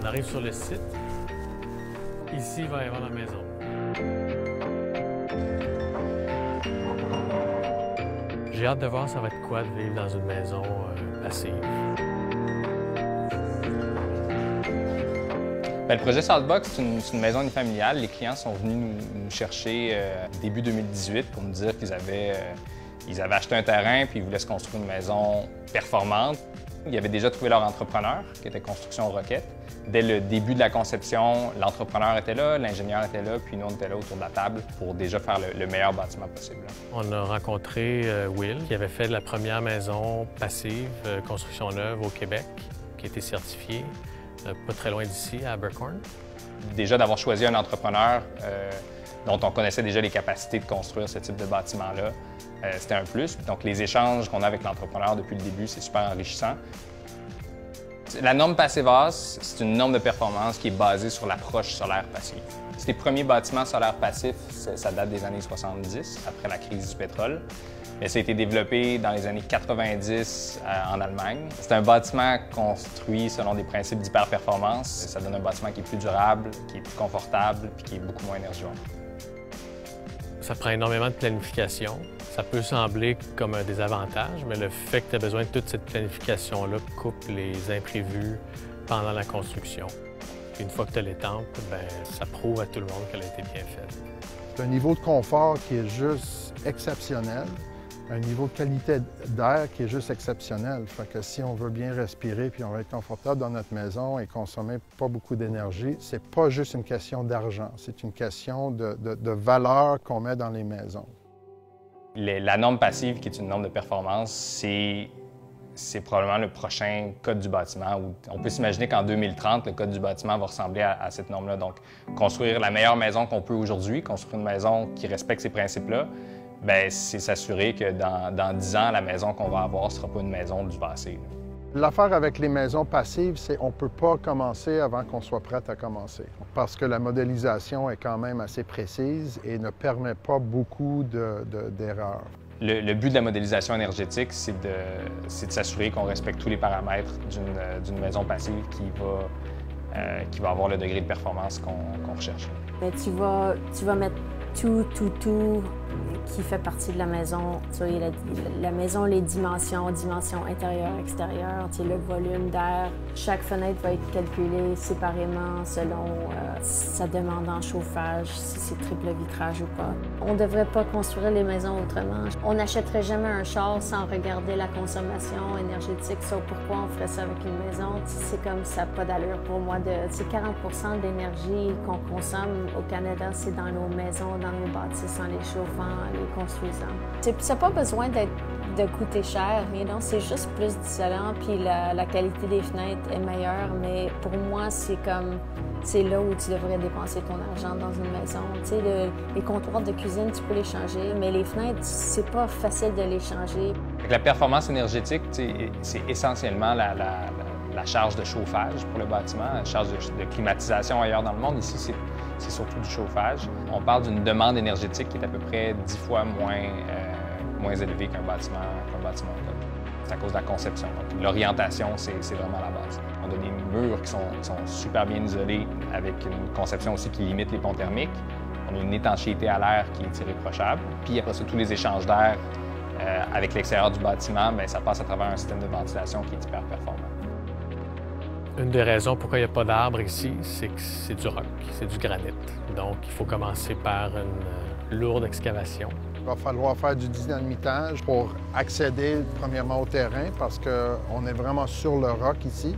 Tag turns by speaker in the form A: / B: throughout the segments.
A: On arrive sur le site. Ici, il va y avoir la maison. J'ai hâte de voir ça va être quoi de vivre dans une maison passive.
B: Bien, le projet Saltbox, c'est une maison unifamiliale. Les clients sont venus nous chercher début 2018 pour nous dire qu'ils avaient acheté un terrain puis ils voulaient se construire une maison performante. Ils avaient déjà trouvé leur entrepreneur, qui était Construction Roquette. Dès le début de la conception, l'entrepreneur était là, l'ingénieur était là, puis nous, on était là autour de la table pour déjà faire le meilleur bâtiment possible.
A: On a rencontré Will, qui avait fait la première maison passive, construction neuve au Québec, qui a été certifiée, pas très loin d'ici, à Abercorn.
B: Déjà d'avoir choisi un entrepreneur dont on connaissait déjà les capacités de construire ce type de bâtiment-là, c'était un plus. Donc les échanges qu'on a avec l'entrepreneur depuis le début, c'est super enrichissant. La norme Passivas, c'est une norme de performance qui est basée sur l'approche solaire passive. Les premiers bâtiments solaires passifs, ça date des années 70, après la crise du pétrole. Mais ça a été développé dans les années 90 en Allemagne. C'est un bâtiment construit selon des principes d'hyperperformance. Ça donne un bâtiment qui est plus durable, qui est plus confortable puis qui est beaucoup moins énergivore.
A: Ça prend énormément de planification. Ça peut sembler comme un désavantage, mais le fait que tu as besoin de toute cette planification-là coupe les imprévus pendant la construction. Puis une fois que tu as les tempes, ça prouve à tout le monde qu'elle a été bien faite.
C: C'est un niveau de confort qui est juste exceptionnel, un niveau de qualité d'air qui est juste exceptionnel. Fait que si on veut bien respirer puis on va être confortable dans notre maison et consommer pas beaucoup d'énergie, c'est pas juste une question d'argent, c'est une question de valeur qu'on met dans les maisons.
B: La norme passive, qui est une norme de performance, c'est probablement le prochain code du bâtiment. On peut s'imaginer qu'en 2030, le code du bâtiment va ressembler à cette norme-là. Donc, construire la meilleure maison qu'on peut aujourd'hui, construire une maison qui respecte ces principes-là, c'est s'assurer que dans 10 ans, la maison qu'on va avoir ne sera pas une maison du passé.
C: L'affaire avec les maisons passives, c'est qu'on ne peut pas commencer avant qu'on soit prête à commencer. Parce que la modélisation est quand même assez précise et ne permet pas beaucoup d'erreurs.
B: Le but de la modélisation énergétique, c'est de s'assurer qu'on respecte tous les paramètres d'une maison passive qui va avoir le degré de performance qu'on recherche.
D: Tu vas mettre tout qui fait partie de la maison. Tu vois, la maison, les dimensions intérieure, extérieure, tu sais, le volume d'air. Chaque fenêtre va être calculée séparément selon sa demande en chauffage, si c'est triple vitrage ou pas. On ne devrait pas construire les maisons autrement. On n'achèterait jamais un char sans regarder la consommation énergétique. Sauf pourquoi on ferait ça avec une maison? C'est comme ça, pas d'allure pour moi. C'est 40 de l'énergie qu'on consomme au Canada, c'est dans nos maisons, dans nos bâtisses, en les chauffant, les construisant. Ça n'a pas besoin de coûter cher, c'est juste plus d'isolant, puis la qualité des fenêtres est meilleure, mais pour moi, c'est là où tu devrais dépenser ton argent dans une maison. Tu sais, les comptoirs de cuisine, tu peux les changer, mais les fenêtres, c'est pas facile de les changer.
B: La performance énergétique, c'est essentiellement la charge de chauffage pour le bâtiment, la charge de climatisation ailleurs dans le monde. Ici, c'est surtout du chauffage. On parle d'une demande énergétique qui est à peu près 10 fois moins élevée qu'un bâtiment autonome. C'est à cause de la conception. L'orientation, c'est vraiment la base. On a des murs qui sont super bien isolés avec une conception aussi qui limite les ponts thermiques. On a une étanchéité à l'air qui est irréprochable. Puis après ça, tous les échanges d'air avec l'extérieur du bâtiment, ça passe à travers un système de ventilation qui est hyper performant.
A: Une des raisons pourquoi il n'y a pas d'arbres ici, c'est que c'est du roc, c'est du granit. Donc, il faut commencer par une lourde excavation.
C: Il va falloir faire du dynamitage pour accéder premièrement au terrain parce qu'on est vraiment sur le roc ici.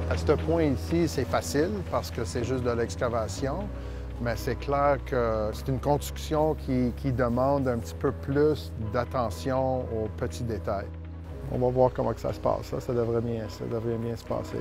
C: À ce point ici, c'est facile parce que c'est juste de l'excavation. Mais c'est clair que c'est une construction qui demande un petit peu plus d'attention aux petits détails. On va voir comment que ça se passe. Ça devrait bien se passer.